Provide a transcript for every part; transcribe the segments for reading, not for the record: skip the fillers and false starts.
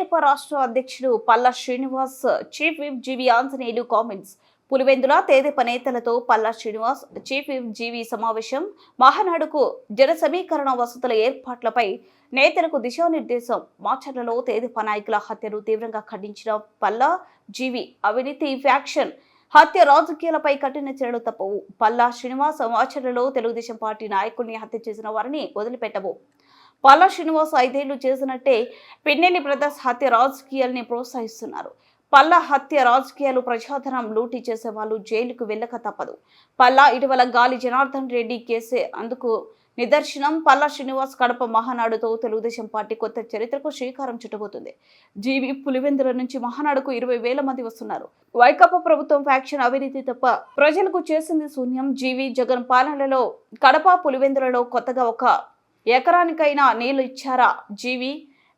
తెదేపా రాష్ట్ర అధ్యక్షుడు Palla Srinivas chief whip జీవి Anjaneyulu comments. Pulivendula తెదేపా నేతలతో పల్లా శ్రీనివాస్ చీఫ్ విప్ జీవి సమావేశం. మహానాడుకు జన సమీకరణ వసతుల ఏర్పాట్లపై నేతలకు దిశానిర్దేశం. మాచర్లలో తెదేపా నాయకుల హత్యను తీవ్రంగా ఖండించిన పల్లా జీవి అవినీతి ఫ్యాక్షన్ హత్య రాజకీయాలపై కఠిన చర్యలు తప్పవు. పల్లా శ్రీనివాస్ మాచర్లలో తెలుగుదేశం పార్టీ నాయకుల్ని హత్య చేసిన వారిని వదిలిపెట్టవు. పల్లా శ్రీనివాస్ 5 ఏళ్లు చేసినట్టే పిన్నెల్లి బ్రదర్స్ హత్య రాజకీయాల్ని ప్రోత్సహిస్తున్నారు. పల్లా హత్య రాజకీయాలు ప్రజాధనం లూటీ చేసే వాళ్ళు జైలుకు వెళ్ళక తప్పదు. పల్లా ఇటీవల గాలి జనార్దన్ రెడ్డి కేసే అందుకు నిదర్శనం. పల్లా శ్రీనివాస్ కడప మహానాడుతో తెలుగుదేశం పార్టీ కొత్త చరిత్రకు శ్రీకారం చుట్టబోతుంది. జీవి పులివెందుల నుంచి మహానాడుకు 20,000 మంది వస్తున్నారు. వైకాపా ప్రభుత్వం ఫ్యాక్షన్ అవినీతి తప్ప ప్రజలకు చేసింది శూన్యం. జీవి జగన్ పాలనలో కడప పులివెందులలో కొత్తగా ఒక ఎకరానికైనా నీళ్లు ఇచ్చారా? జీవి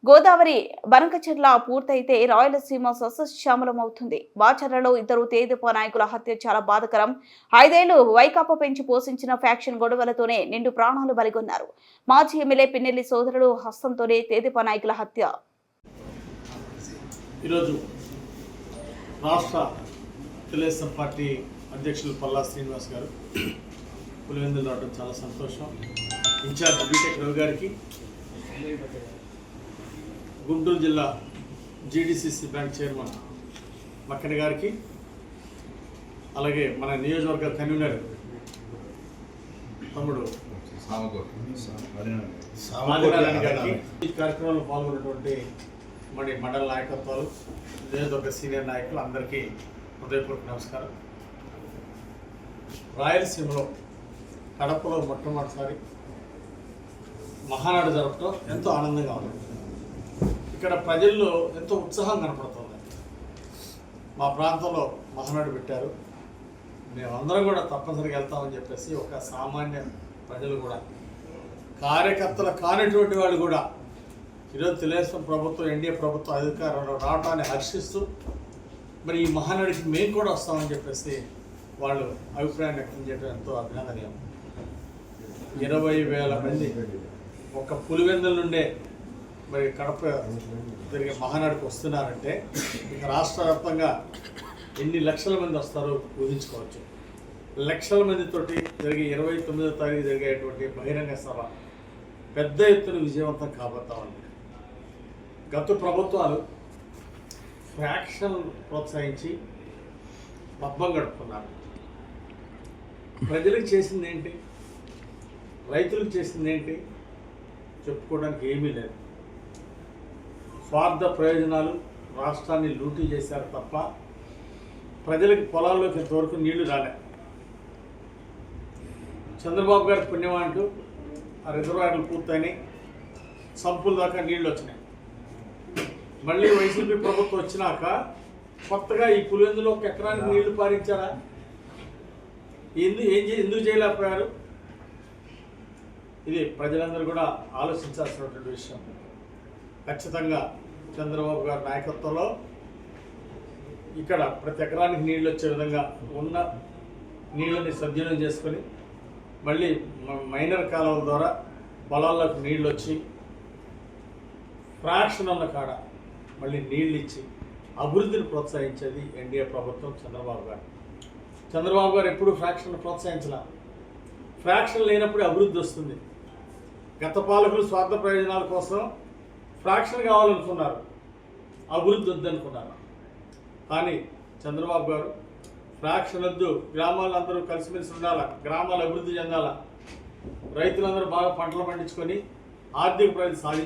గోదావరి బనకచెర్ల పూర్తయితే రాయలసీమ సస్యశ్యామలమవుతుంది. బాచర్లలో 2 తెదేపా నాయకుల హత్య చాలా బాధకరం. 5 ఏళ్లు వైకాపా పెంచి పోషించిన ఫ్యాక్షన్ గొడవలతోనే నిండు ప్రాణాలు బలిగొన్నారు. మాజీ ఎమ్మెల్యే పిన్నెల్లి సోదరుడు హస్తంతోనే తెదేపా నాయకుల హత్య. ఈరోజు రాష్ట్ర తెలుగుదేశం పార్టీ అధ్యక్షులు పల్లా శ్రీనివాస్ గారు పులివెందులు రావడం చాలా సంతోషం. ఇన్ఛార్జ్ బీటెక్ రవి గారికి, గుంటూరు జిల్లా జీడీసీసీ బ్యాంక్ చైర్మన్ మక్కన గారికి, అలాగే మన నియోజకవర్గ కన్వీనర్ తమ్ముడు ఆదినారాయణ గారికి, ఈ కార్యక్రమంలో పాల్గొన్నటువంటి మండల నాయకత్వాలు, నియోజకవర్గ సీనియర్ నాయకులు అందరికీ హృదయపూర్వక నమస్కారం. రాయలసీమలో కడపలో మొట్టమొదటిసారి మహానాడు జరపడం ఎంతో ఆనందంగా ఉంది. ఇక్కడ ప్రజల్లో ఎంతో ఉత్సాహం కనపడుతుంది. మా ప్రాంతంలో మహానాడు పెట్టారు, మేమందరం కూడా తప్పనిసరిగా వెళ్తామని చెప్పేసి ఒక సామాన్య ప్రజలు కూడా, కార్యకర్తలు కానిటువంటి వాళ్ళు కూడా ఈరోజు తెలుగుదేశం ప్రభుత్వం, ఎన్డీఏ ప్రభుత్వం అధికారంలో రావడాన్ని హర్షిస్తూ మరి ఈ మహానాడికి మేము కూడా వస్తామని చెప్పేసి వాళ్ళు అభిప్రాయం వ్యక్తం చేయడం ఎంతో అభినందనీయం. 20,000 మంది ఒక పులివెందుల నుండే మరి కడప జరిగే మహానాడుకు వస్తున్నారంటే ఇక రాష్ట్ర వ్యాప్తంగా ఎన్ని లక్షల మంది వస్తారో ఊహించుకోవచ్చు. లక్షల మందితోటి జరిగే 29వ తారీఖు జరిగేటువంటి బహిరంగ సభ పెద్ద ఎత్తున విజయవంతం కాబోతా ఉంది. గత ప్రభుత్వాలు ఫ్యాక్షన్ ప్రోత్సహించి పబ్బం గడుపుతున్నారు. ప్రజలకు చేసింది ఏంటి, రైతులకు చేసింది ఏంటి చెప్పుకోవడానికి ఏమీ లేదు. స్వార్థ ప్రయోజనాలు రాష్ట్రాన్ని లూటీ చేశారు తప్ప ప్రజలకు పొలాల్లోకి ఇంతవరకు నీళ్లు రాలే. చంద్రబాబు గారి పుణ్యం అంటూ ఆ రిజర్వాయర్లు పూర్తయినాయి, సంపుల దాకా నీళ్లు వచ్చినాయి. మళ్ళీ వైసీపీ ప్రభుత్వం వచ్చినాక కొత్తగా ఈ పులివెందులో ఒక ఎకరానికి నీళ్లు పారించారా? ఎందుకు చేయలేకపోయారు? ఇది ప్రజలందరూ కూడా ఆలోచించాల్సినటువంటి విషయం. ఖచ్చితంగా చంద్రబాబు గారి నాయకత్వంలో ఇక్కడ ప్రతి ఎకరానికి నీళ్ళు వచ్చే విధంగా ఉన్న నీళ్ళని సద్వినియోగం చేసుకొని మళ్ళీ మైనర్ కాలువల ద్వారా పొలాల్లోకి నీళ్ళు వచ్చి ఫ్రాక్షన్ ఉన్న కాడ మళ్ళీ నీళ్ళు ఇచ్చి అభివృద్ధిని ప్రోత్సహించేది ఎన్డీఏ ప్రభుత్వం, చంద్రబాబు గారు. చంద్రబాబు గారు ఎప్పుడూ ఫ్రాక్షన్ ప్రోత్సహించాల. ఫ్రాక్షన్ లేనప్పుడు అభివృద్ధి వస్తుంది. గత పాలకులు స్వార్థ ప్రయోజనాల కోసం ఫ్రాక్షన్ కావాలనుకున్నారు, అభివృద్ధి వద్దనుకున్నారు. కానీ చంద్రబాబు గారు ఫ్రాక్షన్ వద్దు, గ్రామాలందరూ కలిసిమెలిసి ఉండాలా, గ్రామాలు అభివృద్ధి చెందాలా, రైతులందరూ బాగా పంటలు పండించుకొని ఆర్థిక ప్రగతి సాధించాలి.